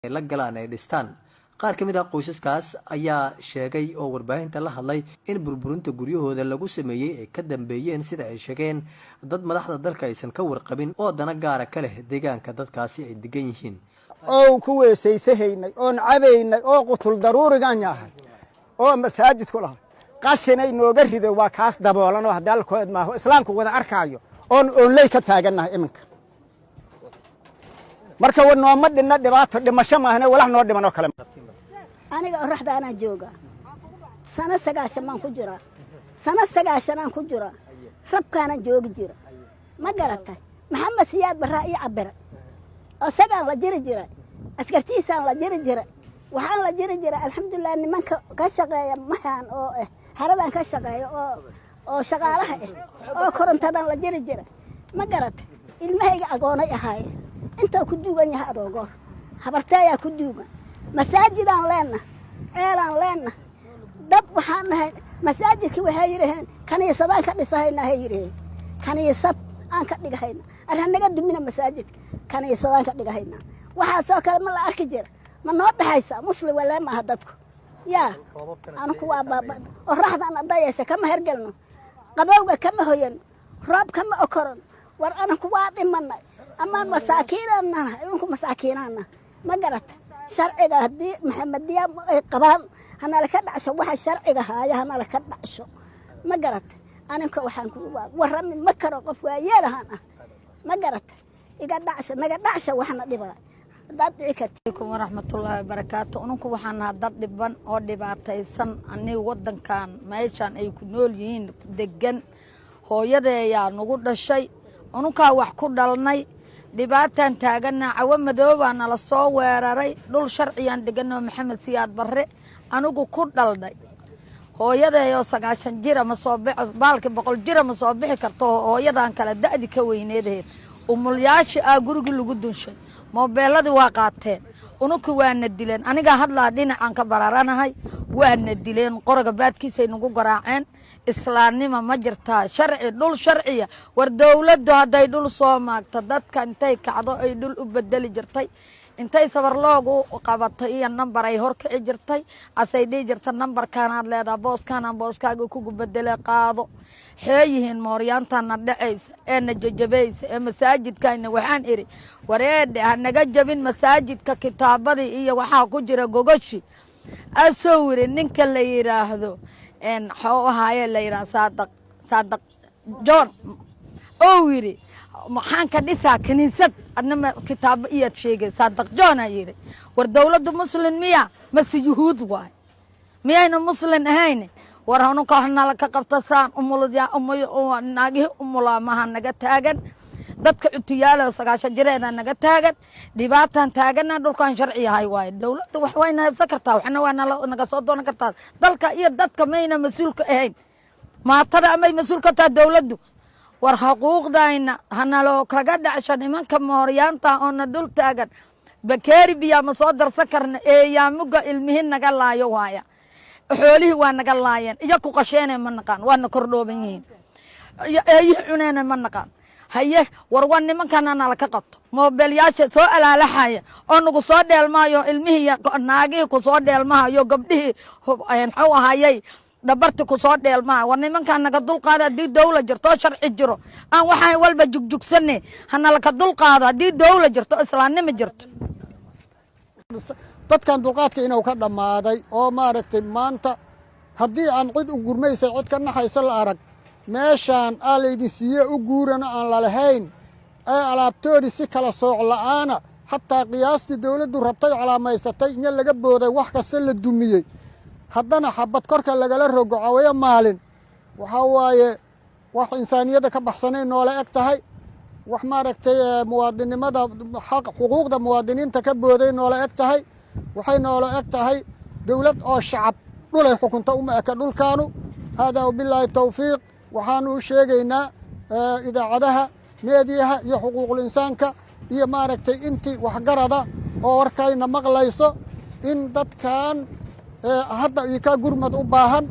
la galaan ay dhistaan. qaar ka mid ah qoysaskaas ayaa sheegay oo warbaahinta la hadlay in burburinta guryahooda lagu sameeyay ay ka dambeeyeen sida ay sheegeen dad madaxda dalka aysan ka warqabin oo dana gaara ka leh deegaanka dadkaasi ay degan yihiin. oo ku weesaysahaynay oo cabaynay oo qutul daruurigan yahay oo masaajidku lahaa qashinay nooga riday waa kaas daboolan oo hadalkood ma aha islaamku wada arkaayo oo lay ka taaganahay iminka marka wanooma dhinna dhibaato dhimasho maahna walax noo dhiman oo kale aniga oraxda ana jooga sana 9 aan ku jira sana 9 aan ku jira rabkaana joogi jira ma garatay maxamed siyaad barra ii cabira asagaan la jiri jira askartiisaan la jiri jira waxaan la jiri jira alxamdulillah nimanka ka shaqeeya maxaan oo haradan ka shaqeeyo oo shaqaalaha oo korontadan la jiri jira ma garatay ilmahayga agoonay ahaay inta ku duugan yahay adoogo habartaya ku duugan masaajidan leena ceelan leena dad waxaan nahay masaajidkii waxay yiraahdeen kaniisadaan ka dhisahayna hay yiraahdeen kaniisad aan ka dhigahayna aranaga dumina masaajidka kaniisadaan ka dhigahayna waxa soo kale ma la arki jira ma noo dhaxaysa muslim wala ma dadku yaa anaku waa baaba oo raxdan adayaysa kama hergalno qabowga kama hoyan roob kama okoron war anaku waa dhimanay amaan masaakiinana inuu masaakiinana ma garata sharciga hadii maxamediya ay qabaan hana la ka dhacsho waxa sharciga haaya hana la ka dhacsho ma garata ananka waxaan ku warami ma karo qof waa yeelahan ma garata iga dhacsho naga dhacsho waxna dhibaa dad ciikartiikum warahmatullaahi wabarakaatuh unku waxaan dad dhiban oo dhibaataysan aniga wadankan meeshan ay ku nool yihiin degan hooyadeeya nagu dhashay unka wax ku dhalnay dhibaatan taagana cawa madoobaana la soo weeraray dhul sharciyan deganoo maxamed siyaad barre anigu ku dhalday hooyadeeyo 9 jir ama soo baalki 100 jir ama soo bixi karto hooyadan kala daadi ka weyneedeed umulyaasha guriga lagu dunshay moobeelada waa qaateen unku waana dileen aniga hadlaa dhinacan ka bararanahay waana dileen qoroga baadkiisa nagu garaaceen islaamnimo ma jirtaa sharci dhul sharciya war dawladdu haday dhul soo maagto dadka intay kacdo ay dhul u bedeli jirtay intay sabar loogu qabato iyo number ay hor kici jirtay asay dhii jirta numberkan aad leedahay booskaaga ku bedele qaado xeeyihiin mooryaantana dhacaysa ee najajabaysa ee masaajidkayna waxaan iri wareede hanaga jabin masaajidka kitaabadii iyo waxa ku jira gogoshi asoo wiri ninka la yiraahdo xawaaye la yiraahdo saadaq John oo wiri maxaan ka dhisaa kaniisad adna kitaab iyo sheegay saadaq John ayiri war dawladda muslim miya mase yuhuud waay miyayna muslim ahayn war hanu ka hanala ka qabtasaan umulada naagi umula ma naga taagan dadka cutiyaalo 9 jireeda naga taagan dhibaatan taagana dhulkan sharci yahay waay dawladdu wax wayna haysan kartaa waxna waa naga soo doonan kartaa dalka iyo dadka mayna mas'uulka ahayn maatada ama mas'uulka ta dawladdu war xuquuqdayna hanalo kaga dhacsho nimanka mooryaanta oo na dul taagan bakeeri biya ma soo darsan karna eeyaamuga ilmihin naga laayo waaya xoolihi waa naga laayeen iyo ku qasheenay ma naqaan waana kordhooban yihiin ay cuneen ma naqaan haye war wan nimankan ana la ka qabto moobilyaasha soo alaalaxaya oo nagu soo dheelmaayo ilmihi naagii ku soo dheelmaayo gabdhii xaw ahayay dhabarti ku soo dheelmaa war nimankan naga dulqaada hadii dawlad jirto sharci jiro aan waxay walba jugjugsanay hana la ka dulqaado hadii dawlad jirto islaamnimo jirto dadkan dulqaadka inuu ka dhamaaday oo maaragtay maanta haddii aan cid u gurmaysay cid ka naxaysa la arag meeshaan aalaydin siiye u guurana aan la lahayn ee alaabtoodii si kala sooc la'aana xataa qiyaastii dawladdu rabtay calaamaysatay in laga booday wax kasta la dumiyey haddana xabad korka lagala rogo cawayo maalin waxa waaye wax insaaniyada ka baxsanay noole eg tahay wax maaragtay muwaadinimada xaq xuquuqda muwaadiniinta ka booday noole eg tahay waxay noole eg tahay dawlad oo shacab dhulay xukunta uma eka dhulkaanu hada billahi tawfiiq waxaanu u sheegaynaa idaacadaha meediyaha iyo xuquuqul insaanka iyo maaragtay intii waxgarada oo warkayna maqlayso in dadkan hadda iyo ka gurmad u baahan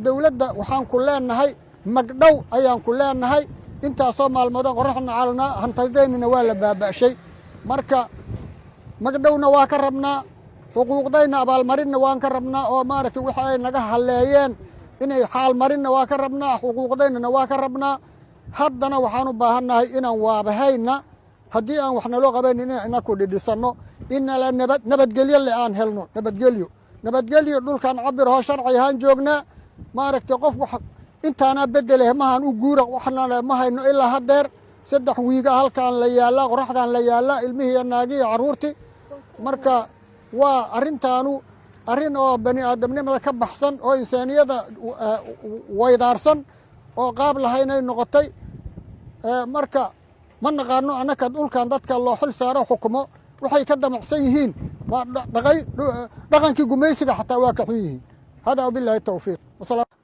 dawladda waxaan ku leenahay magdhow ayaan ku leenahay intaasoo maalmood qoraxna caalna hantadeennina waa la baaba'shay marka magdhowna waa ka rabnaa xuquuqdayna abaalmarinna waan ka rabnaa oo maaragtay waxa ay naga halleeyeen inay xaalmarinna waa ka rabnaa xuquuqdaynana waa ka rabnaa haddana waxaan u baahannahay inaan waabahayna haddii aan wax naloo qabayn inaan inaku dhidhisanno inala nabadgelyo le aan helno nabadgelyo dhulkaan cabir hoo sharci ahaan joognaa maaragtay qof wax intaanaa bedele mahan u guura waxna ma hayno ilaa haddeer 3 wiiga halkaan la yaallaa qoraxdaan la yaallaa ilmihii iyo naagii iyo carruurtii marka waa arrintaanu arrin oo bani aadamnimada ka baxsan oo insaaniyada waydaarsan oo qaab lahaynay noqotay marka ma naqaano annaka dhulkan dadka loo xil saaro xukumo waxay ka damacsan yihiin waa dhaqankii gumaysiga xataa waa ka xun yihiin hada billahi tawfiiq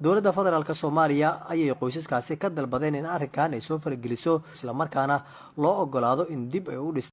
dowladda federaalka Soomaaliya ayay qoysaskaasi ka dalbadeen in arrinkan ay soo fargeliso isla markaana loo ogolaado in dib ay u